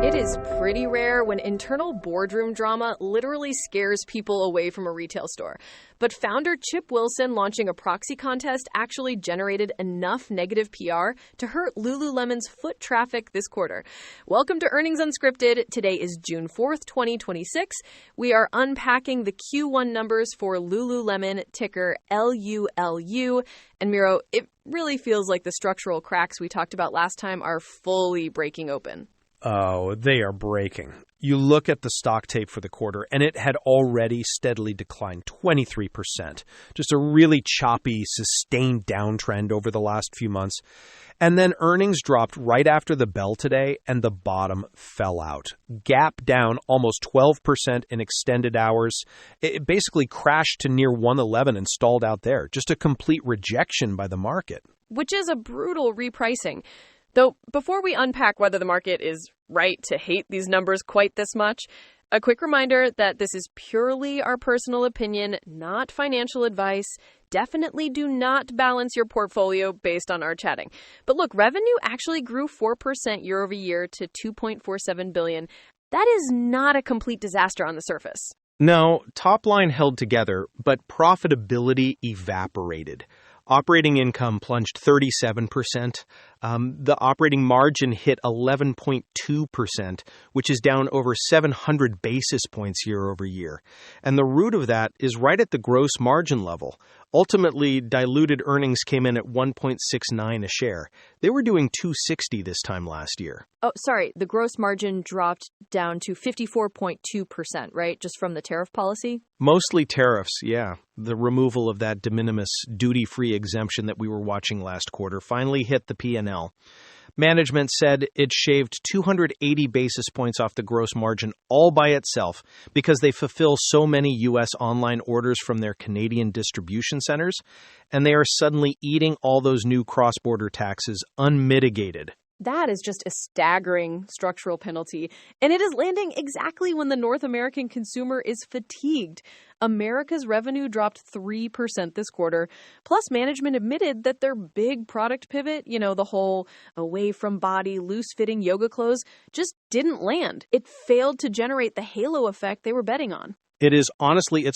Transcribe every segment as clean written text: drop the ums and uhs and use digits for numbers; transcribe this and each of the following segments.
It is pretty rare when internal boardroom drama literally scares people away from a retail store. But founder Chip Wilson launching a proxy contest actually generated enough negative PR to hurt Lululemon's foot traffic this quarter. Welcome to Earnings Unscripted. Today is June 4th, 2026. We are unpacking the Q1 numbers for Lululemon, ticker LULU. And Miro, it really feels like the structural cracks we talked about last time are fully breaking open. Oh, they are breaking. You look at the stock tape for the quarter, and it had already steadily declined 23%. Just a really choppy, sustained downtrend over the last few months. And then earnings dropped right after the bell today, and the bottom fell out. Gap down almost 12% in extended hours. It basically crashed to near 111 and stalled out there. Just a complete rejection by the market. Which is a brutal repricing. Though, before we unpack whether the market is right to hate these numbers quite this much, a quick reminder that this is purely our personal opinion, not financial advice. Definitely do not balance your portfolio based on our chatting. But look, revenue actually grew 4% year over year to $2.47 billion. That is not a complete disaster on the surface. No, top line held together, but profitability evaporated. Operating income plunged 37%. The operating margin hit 11.2%, which is down over 700 basis points year over year. And the root of that is right at the gross margin level. Ultimately, diluted earnings came in at $1.69 a share. They were doing $2.60 this time last year. Oh, sorry. The gross margin dropped down to 54.2%, right? Just from the tariff policy? Mostly tariffs, yeah. The removal of that de minimis duty-free exemption that we were watching last quarter finally hit the P&L. Management said it shaved 280 basis points off the gross margin all by itself because they fulfill so many U.S. online orders from their Canadian distribution centers, and they are suddenly eating all those new cross-border taxes unmitigated. That is just a staggering structural penalty, and it is landing exactly when the North American consumer is fatigued. America's revenue dropped 3% this quarter, plus management admitted that their big product pivot, the whole away-from-body, loose-fitting yoga clothes, just didn't land. It failed to generate the halo effect they were betting on. It's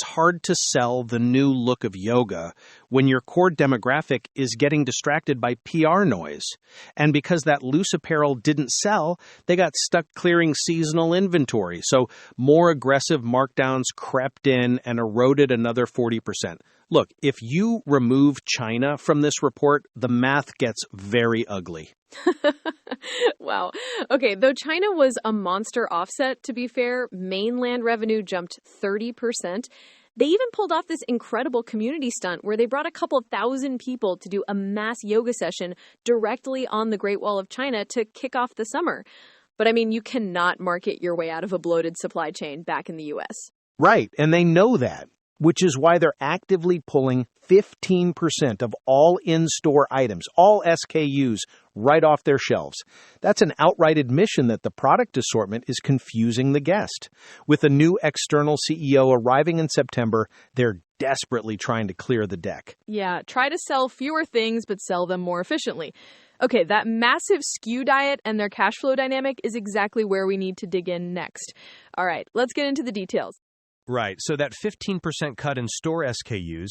hard to sell the new look of yoga when your core demographic is getting distracted by PR noise. And because that loose apparel didn't sell, they got stuck clearing seasonal inventory. So more aggressive markdowns crept in and eroded another 40%. Look, if you remove China from this report, the math gets very ugly. Wow. Okay, though China was a monster offset, to be fair, mainland revenue jumped 30%. They even pulled off this incredible community stunt where they brought a couple of thousand people to do a mass yoga session directly on the Great Wall of China to kick off the summer. But I mean, you cannot market your way out of a bloated supply chain back in the U.S. Right, and they know that, which is why they're actively pulling 15% of all in-store items, all SKUs, right off their shelves. That's an outright admission that the product assortment is confusing the guest. With a new external CEO arriving in September, they're desperately trying to clear the deck. Yeah, try to sell fewer things, but sell them more efficiently. Okay, that massive SKU diet and their cash flow dynamic is exactly where we need to dig in next. All right, let's get into the details. Right. So that 15% cut in store SKUs,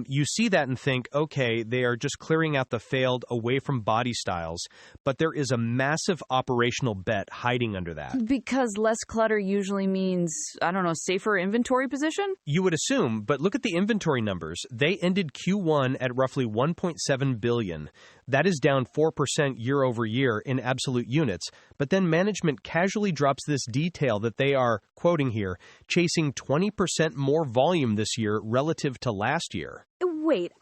you see that and think, okay, they are just clearing out the failed away from body styles. But there is a massive operational bet hiding under that. Because less clutter usually means, safer inventory position? You would assume, but look at the inventory numbers. They ended Q1 at roughly $1.7 billion. That is down 4% year over year in absolute units. But then management casually drops this detail that they are, quoting here, chasing 20% more volume this year relative to last year. Wait,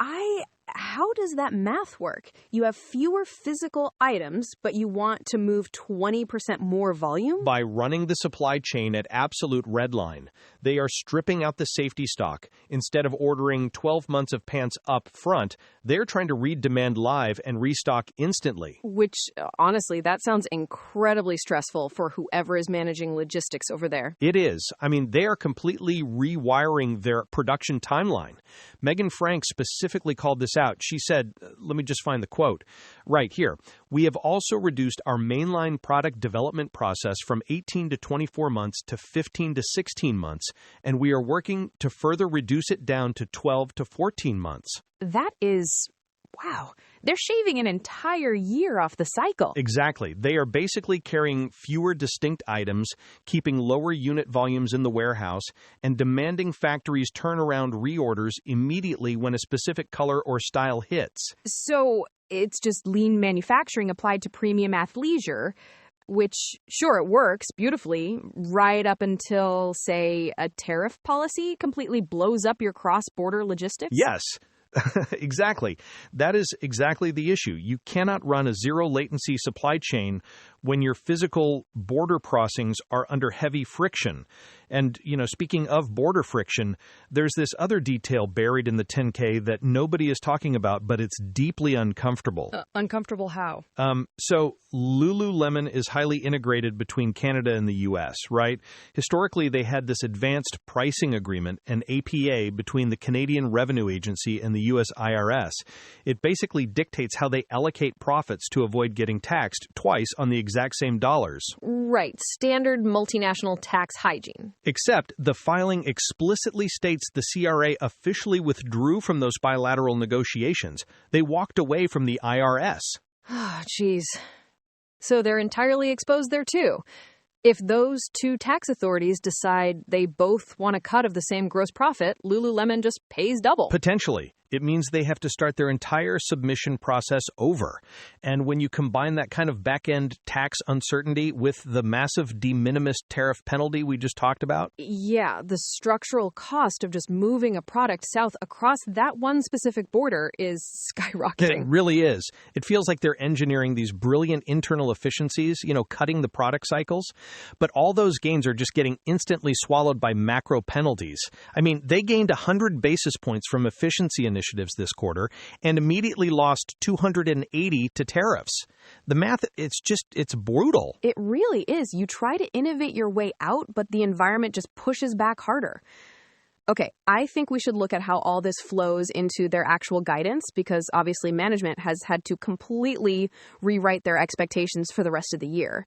how does that math work? You have fewer physical items, but you want to move 20% more volume? By running the supply chain at absolute redline. They are stripping out the safety stock. Instead of ordering 12 months of pants up front, they're trying to read demand live and restock instantly. Which, honestly, that sounds incredibly stressful for whoever is managing logistics over there. It is. I mean, they are completely rewiring their production timeline. Megan Frank specifically called this out. She said, let me just find the quote right here. We have also reduced our mainline product development process from 18 to 24 months to 15 to 16 months, and we are working to further reduce it down to 12 to 14 months. That is... wow. They're shaving an entire year off the cycle. Exactly. They are basically carrying fewer distinct items, keeping lower unit volumes in the warehouse, and demanding factories turn around reorders immediately when a specific color or style hits. So it's just lean manufacturing applied to premium athleisure, which, sure, it works beautifully right up until, say, a tariff policy completely blows up your cross-border logistics? Yes. Exactly. That is exactly the issue. You cannot run a zero-latency supply chain when your physical border crossings are under heavy friction. And, speaking of border friction, there's this other detail buried in the 10K that nobody is talking about, but it's deeply uncomfortable. Uncomfortable how? So Lululemon is highly integrated between Canada and the U.S., right? Historically, they had this advanced pricing agreement, an APA, between the Canadian Revenue Agency and the U.S. IRS. It basically dictates how they allocate profits to avoid getting taxed twice on the exact same dollars. Right. Standard multinational tax hygiene. Except the filing explicitly states the CRA officially withdrew from those bilateral negotiations. They walked away from the IRS. Oh, jeez. So they're entirely exposed there, too. If those two tax authorities decide they both want a cut of the same gross profit, Lululemon just pays double. Potentially. It means they have to start their entire submission process over. And when you combine that kind of back-end tax uncertainty with the massive de minimis tariff penalty we just talked about? Yeah, the structural cost of just moving a product south across that one specific border is skyrocketing. It really is. It feels like they're engineering these brilliant internal efficiencies, cutting the product cycles. But all those gains are just getting instantly swallowed by macro penalties. I mean, they gained 100 basis points from efficiency initiatives this quarter and immediately lost 280 to tariffs. The math, it's brutal. It really is. You try to innovate your way out, but the environment just pushes back harder. Okay, I think we should look at how all this flows into their actual guidance, because obviously management has had to completely rewrite their expectations for the rest of the year.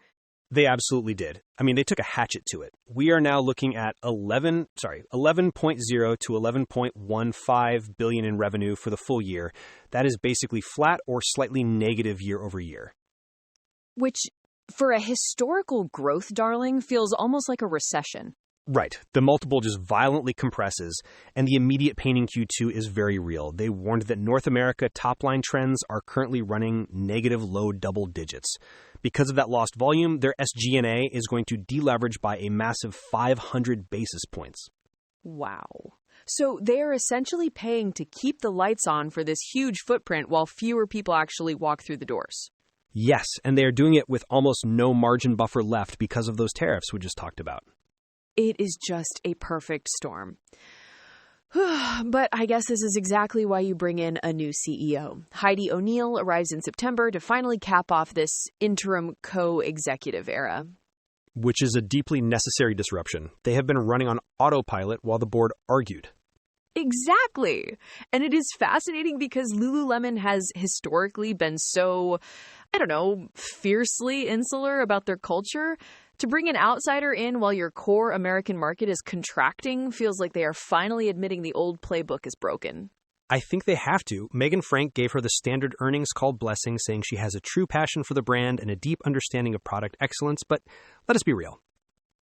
They absolutely did. I mean, they took a hatchet to it. We are now looking at 11.0 to 11.15 billion in revenue for the full year. That is basically flat or slightly negative year over year. Which, for a historical growth darling, feels almost like a recession. Right. The multiple just violently compresses, and the immediate pain in Q2 is very real. They warned that North America top-line trends are currently running negative low double digits. Because of that lost volume, their SG&A is going to deleverage by a massive 500 basis points. Wow. So they are essentially paying to keep the lights on for this huge footprint while fewer people actually walk through the doors. Yes, and they are doing it with almost no margin buffer left because of those tariffs we just talked about. It is just a perfect storm. But I guess this is exactly why you bring in a new CEO. Heidi O'Neill arrives in September to finally cap off this interim co-executive era. Which is a deeply necessary disruption. They have been running on autopilot while the board argued. Exactly. And it is fascinating because Lululemon has historically been so, fiercely insular about their culture. To bring an outsider in while your core American market is contracting feels like they are finally admitting the old playbook is broken. I think they have to. Megan Frank gave her the standard earnings called blessing, saying she has a true passion for the brand and a deep understanding of product excellence. But let us be real.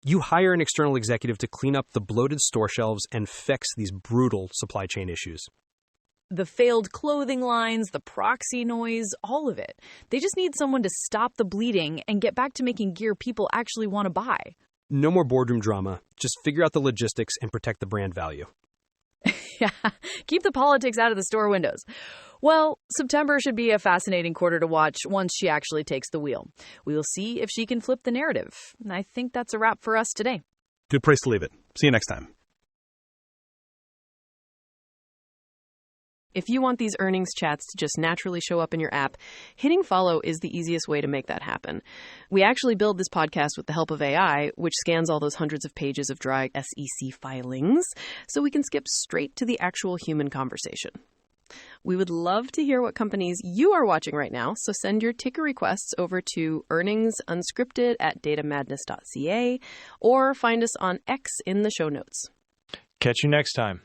You hire an external executive to clean up the bloated store shelves and fix these brutal supply chain issues. The failed clothing lines, the proxy noise, all of it. They just need someone to stop the bleeding and get back to making gear people actually want to buy. No more boardroom drama. Just figure out the logistics and protect the brand value. Yeah, keep the politics out of the store windows. Well, September should be a fascinating quarter to watch once she actually takes the wheel. We will see if she can flip the narrative. And I think that's a wrap for us today. Good place to leave it. See you next time. If you want these earnings chats to just naturally show up in your app, hitting follow is the easiest way to make that happen. We actually build this podcast with the help of AI, which scans all those hundreds of pages of dry SEC filings, so we can skip straight to the actual human conversation. We would love to hear what companies you are watching right now, so send your ticker requests over to earningsunscripted@datamadness.ca or find us on X in the show notes. Catch you next time.